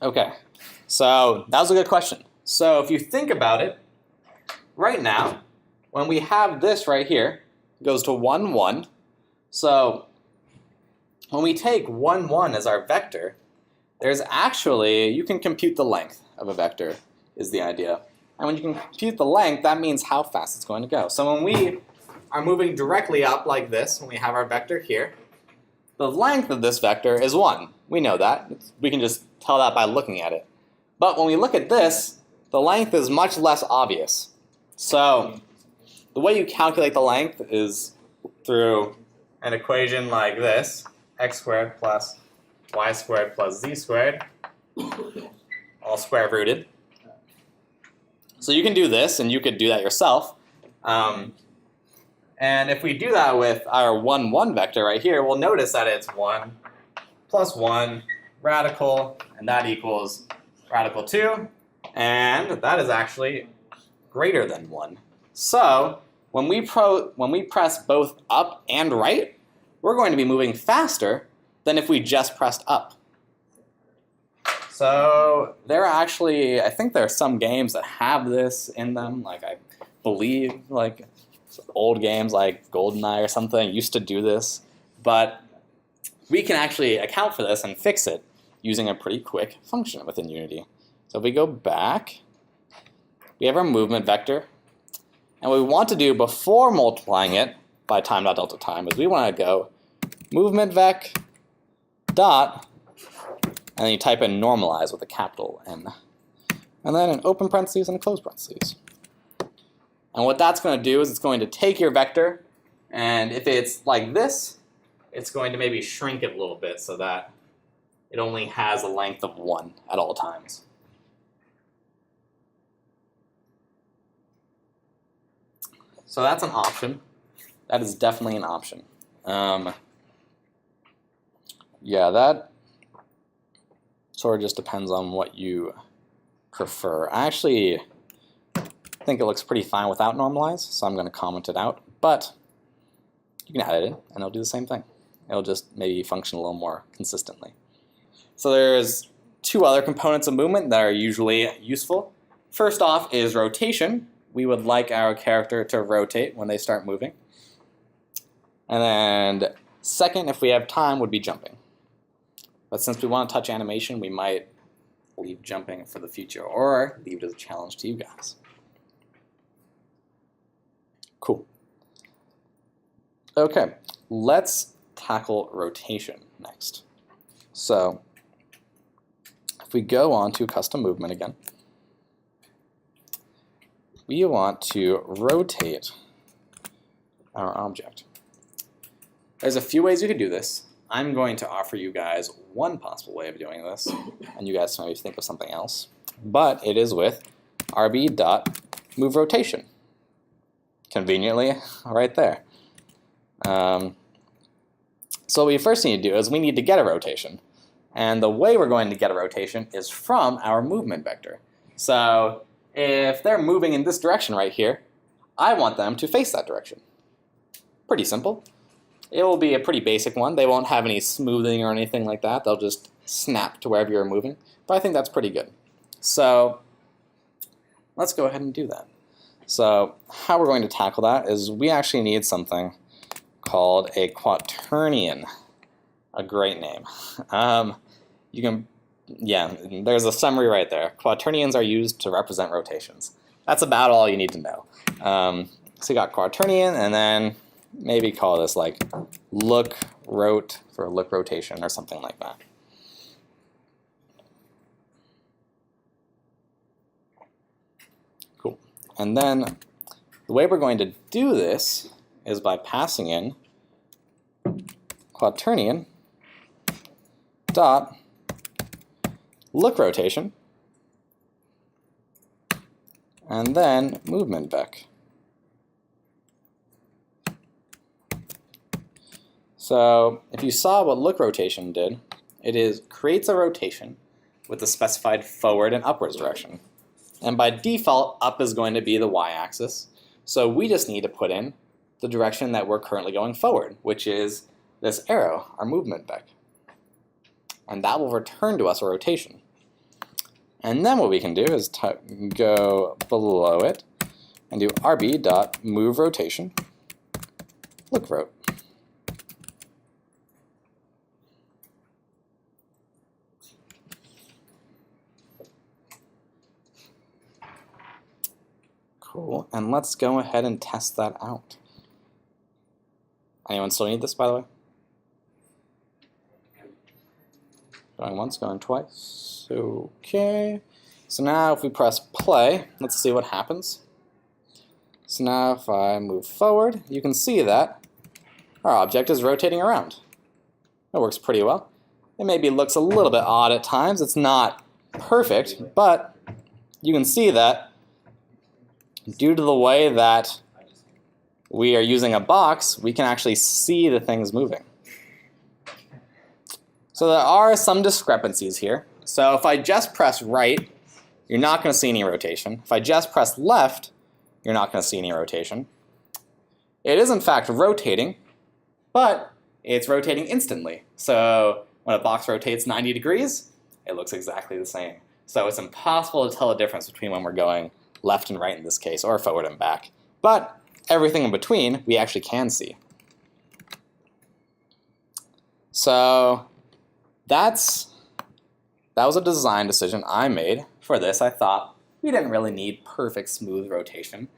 Okay, so that was a good question. So if you think about it, right now, when we have this right here, it goes to 1, 1. So when we take 1, 1 as our vector, there's actually, you can compute the length of a vector, is the idea. And when you can compute the length, that means how fast it's going to go. So when we are moving directly up like this, when we have our vector here, the length of this vector is 1. We know that. We can just tell that by looking at it. But when we look at this, the length is much less obvious. So the way you calculate the length is through an equation like this, x squared plus y squared plus z squared, all square rooted. So you can do this, and you could do that yourself. And if we do that with our 1, 1 vector right here, we'll notice that it's 1 plus 1 radical, and that equals radical 2, and that is actually greater than 1. So when we press both up and right, we're going to be moving faster than if we just pressed up. So there are actually, I think there are some games that have this in them, like I believe like old games like GoldenEye or something used to do this, but we can actually account for this and fix it using a pretty quick function within Unity. So if we go back, we have our movement vector, and what we want to do before multiplying it by time.delta time is we want to go movement vec dot, and then you type in normalize with a capital N, and then an open parentheses and a close parentheses. And what that's going to do is it's going to take your vector, and if it's like this, it's going to maybe shrink it a little bit so that it only has a length of 1 at all times. So that's an option. That is definitely an option. Yeah, that sort of just depends on what you prefer. I actually think it looks pretty fine without normalize, so I'm going to comment it out. But you can add it in, and it'll do the same thing. It'll just maybe function a little more consistently. So there's 2 other components of movement that are usually useful. First off is rotation. We would like our character to rotate when they start moving. And then second, if we have time, would be jumping. But since we want to touch animation, we might leave jumping for the future or leave it as a challenge to you guys. Cool. Okay, let's tackle rotation next. So if we go on to custom movement again, we want to rotate our object. There's a few ways you could do this. I'm going to offer you guys one possible way of doing this, and you guys can maybe think of something else. But it is with rb.moveRotation. Conveniently, right there. So what we first need to do is we need to get a rotation. And the way we're going to get a rotation is from our movement vector. So if they're moving in this direction right here, I want them to face that direction. Pretty simple. It will be a pretty basic one. They won't have any smoothing or anything like that. They'll just snap to wherever you're moving. But I think that's pretty good. So let's go ahead and do that. So how we're going to tackle that is we actually need something called a quaternion. A great name. There's a summary right there. Quaternions are used to represent rotations. That's about all you need to know. So you got quaternion, and then maybe call this like look rot for look rotation or something like that. Cool. And then the way we're going to do this is by passing in quaternion dot look rotation and then movement vec. So if you saw what look rotation did, it creates a rotation with the specified forward and upwards direction. And by default, up is going to be the y-axis. So we just need to put in the direction that we're currently going forward, which is this arrow, our movement vec. And that will return to us a rotation. And then what we can do is go below it and do rb.moveRotation, look rot. Cool, and let's go ahead and test that out. Anyone still need this, by the way? Going once, going twice. Okay. So now if we press play, let's see what happens. So now if I move forward, you can see that our object is rotating around. It works pretty well. It maybe looks a little bit odd at times. It's not perfect, but you can see that due to the way that we are using a box, we can actually see the things moving. So there are some discrepancies here. So if I just press right, you're not going to see any rotation. If I just press left, you're not going to see any rotation. It is in fact rotating, but it's rotating instantly. So when a box rotates 90 degrees, it looks exactly the same. So it's impossible to tell the difference between when we're going left and right in this case, or forward and back. But everything in between, we actually can see. So that was a design decision I made for this. I thought we didn't really need perfect smooth rotation,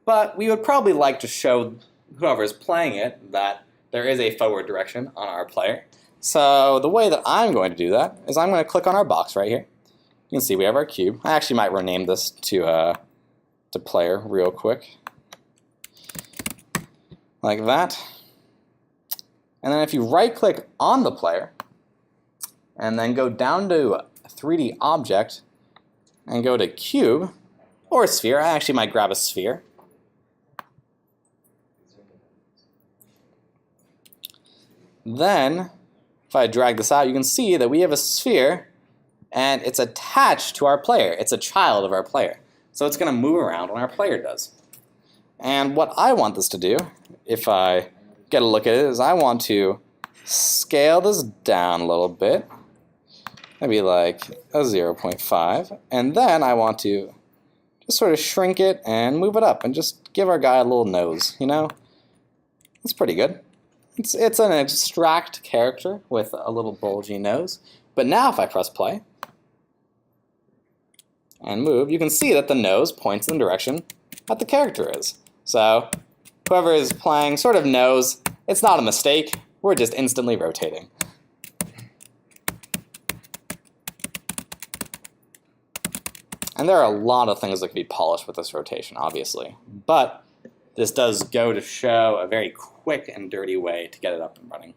but we would probably like to show whoever is playing it that there is a forward direction on our player. So the way that I'm going to do that is I'm going to click on our box right here. You can see we have our cube. I actually might rename this to player real quick, like that. And then if you right click on the player and then go down to 3D object and go to cube or sphere, I actually might grab a sphere. Then if I drag this out, you can see that we have a sphere and it's attached to our player. It's a child of our player. So it's going to move around when our player does. And what I want this to do, if I get a look at it, is I want to scale this down a little bit, maybe like a 0.5, and then I want to just sort of shrink it and move it up and just give our guy a little nose, you know? It's pretty good. It's an abstract character with a little bulgy nose. But now if I press play and move, you can see that the nose points in the direction that the character is. So whoever is playing sort of knows it's not a mistake. We're just instantly rotating. And there are a lot of things that can be polished with this rotation, obviously. But this does go to show a very quick and dirty way to get it up and running.